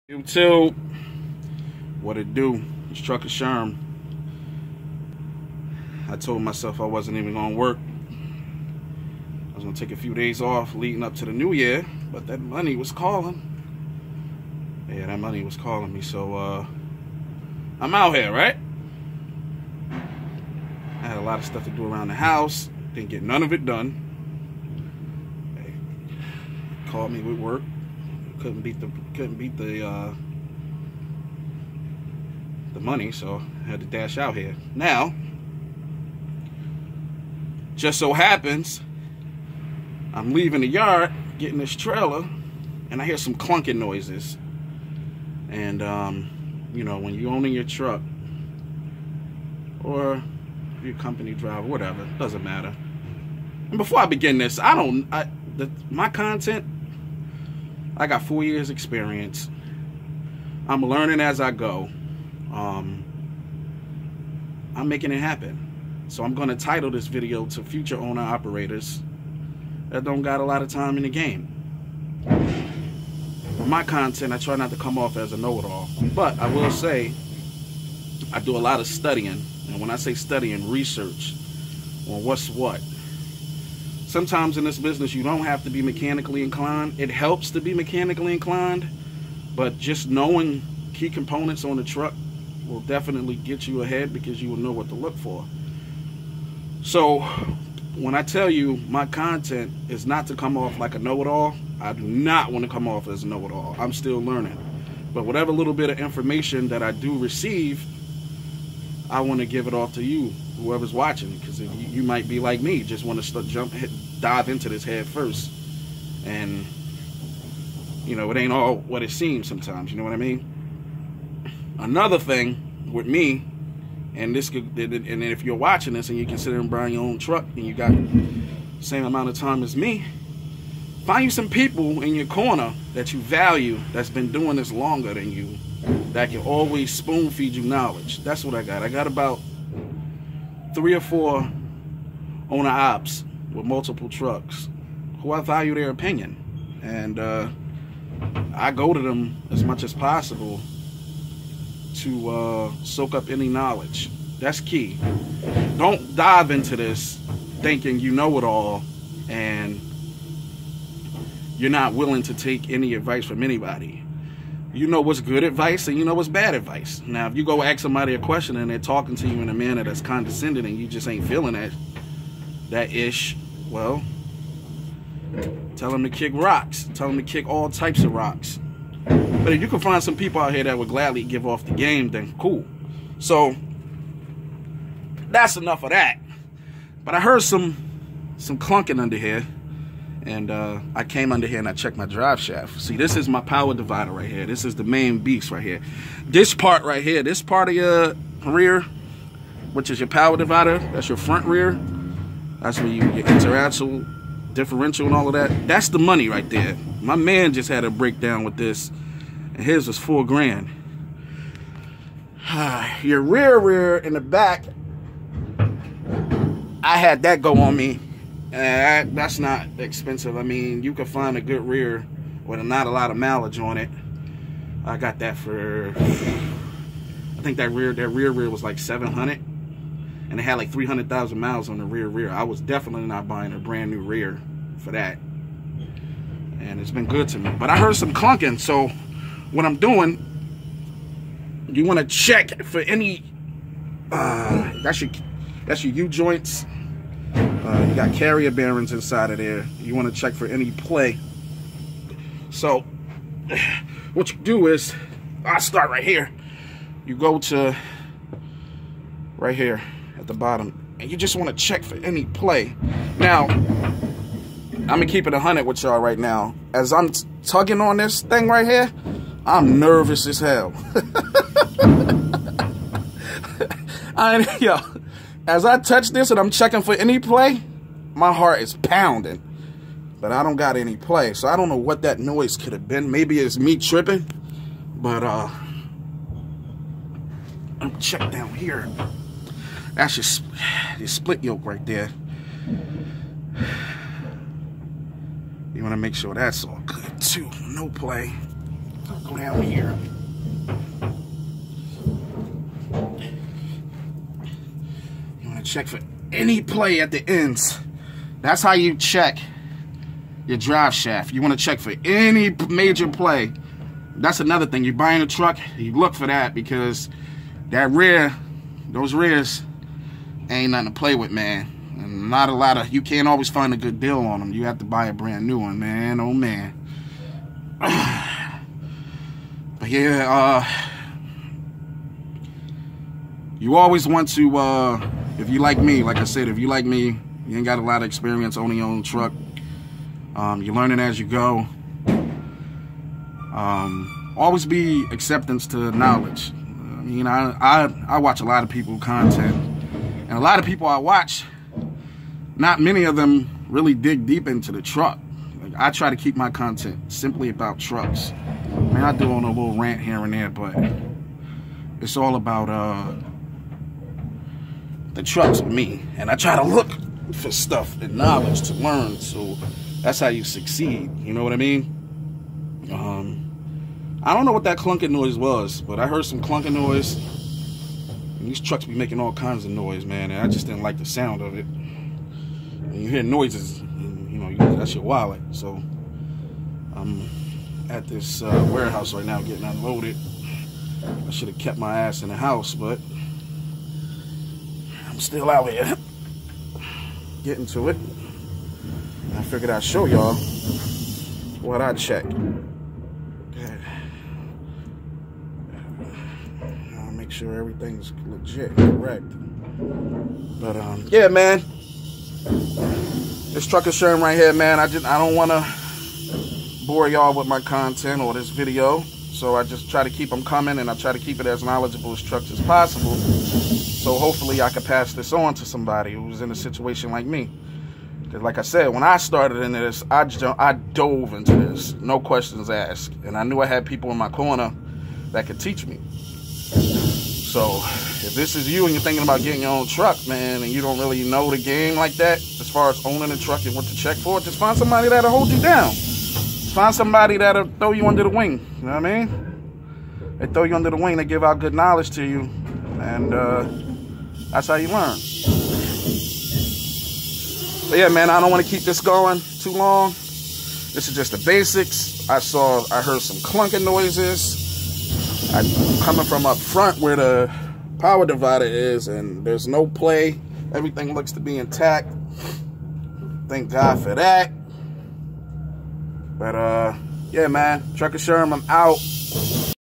YouTube, what it do? It's Trucker Sherm. I told myself I wasn't even gonna work. I was gonna take a few days off leading up to the new year, but that money was calling. Yeah, that money was calling me, so I'm out here, right? I had a lot of stuff to do around the house, didn't get none of it done. They called me with work. Couldn't beat the money, so I had to dash out here. Now, just so happens, I'm leaving the yard, getting this trailer, and I hear some clunking noises. And you know, when you're owning your truck, or if you're a company driver, whatever, doesn't matter. And before I begin this, my content, I got 4 years experience. I'm learning as I go. I'm making it happen. So I'm gonna title this video to future owner operators that don't got a lot of time in the game. For my content, I try not to come off as a know-it-all, but I will say I do a lot of studying, and when I say studying, research on what's what. Sometimes in this business, you don't have to be mechanically inclined. It helps to be mechanically inclined, but just knowing key components on the truck will definitely get you ahead because you will know what to look for. So when I tell you my content is not to come off like a know-it-all, I do not want to come off as a know-it-all. I'm still learning. But whatever little bit of information that I do receive, I want to give it off to you, whoever's watching, because you might be like me, just want to dive into this head first, and you know, it ain't all what it seems sometimes. You know what I mean? Another thing with me, and if you're watching this and you're considering buying your own truck and you got the same amount of time as me, find you some people in your corner that you value, that's been doing this longer than you, that can always spoon feed you knowledge. That's what I got. I got about 3 or 4 owner ops with multiple trucks who I value their opinion, and I go to them as much as possible to soak up any knowledge. That's key. Don't dive into this thinking you know it all and you're not willing to take any advice from anybody. You know what's good advice and you know what's bad advice. Now, if you go ask somebody a question and they're talking to you in a manner that's condescending and you just ain't feeling that ish, well, tell them to kick rocks. Tell them to kick all types of rocks. But if you can find some people out here that would gladly give off the game, then cool. So that's enough of that. But I heard some clunking under here. And I came under here and I checked my drive shaft. See, this is my power divider right here. This is the main beast right here. This part right here, this part of your rear, which is your power divider, that's your front rear. That's where your differential and all of that. That's the money right there. My man just had a breakdown with this, and his was $4 grand. Your rear in the back, I had that go on me. That's not expensive. I mean, you can find a good rear with not a lot of mileage on it. I got that for, I think that rear was like $700, and it had like 300,000 miles on the rear. I was definitely not buying a brand new rear for that, and it's been good to me. But I heard some clunking, so what I'm doing, you want to check for any that's your U-joints. You got carrier bearings inside of there. You want to check for any play. So what you do is, I'll start right here. You go to right here at the bottom, and you just want to check for any play. Now, I'm gonna keep it 100 with y'all right now. As I'm tugging on this thing right here, I'm nervous as hell. As I touch this and I'm checking for any play, my heart is pounding, but I don't got any play. So I don't know what that noise could have been. Maybe it's me tripping, but I'm check down here. That's your split yoke right there. You want to make sure that's all good too. No play. Go down here. You want to check for any play at the ends. That's how you check your drive shaft. You want to check for any major play. That's another thing. You're buying a truck, you look for that, because that rear, those rears ain't nothing to play with, man. And not a lot of, you can't always find a good deal on them. You have to buy a brand new one, man. Oh, man. But yeah, you always want to, if you like me, like I said, if you like me, you ain't got a lot of experience owning your own truck. You're learning as you go. Always be acceptance to knowledge. I mean, I watch a lot of people content, and a lot of people I watch, not many of them really dig deep into the truck. Like, I try to keep my content simply about trucks. I mean, I do on a little rant here and there, but it's all about the trucks with me. And I try to look for stuff and knowledge to learn, so that's how you succeed. You know what I mean? I don't know what that clunking noise was, but I heard some clunking noise. And these trucks be making all kinds of noise, man, and I just didn't like the sound of it. When you hear noises, you know, that's your wallet. So I'm at this warehouse right now getting unloaded. I should have kept my ass in the house, but I'm still out here getting to it. I figured I'd show y'all what I check. I'll make sure everything's legit, correct. But yeah, man. This Trucker Sherm right here, man. I don't want to bore y'all with my content or this video, so I just try to keep them coming, and I try to keep it as knowledgeable as trucks as possible. So hopefully I can pass this on to somebody who's in a situation like me. Because like I said, when I started in this, I dove into this, no questions asked. And I knew I had people in my corner that could teach me. So if this is you and you're thinking about getting your own truck, man, and you don't really know the game like that, as far as owning a truck and what to check for, just find somebody that'll hold you down. Find somebody that'll throw you under the wing. You know what I mean? They throw you under the wing, they give out good knowledge to you. And that's how you learn. But yeah, man, I don't want to keep this going too long. This is just the basics. I heard some clunking noises. I'm coming from up front where the power divider is, and there's no play. Everything looks to be intact. Thank God for that. But yeah, man, Trucker Sherm, I'm out.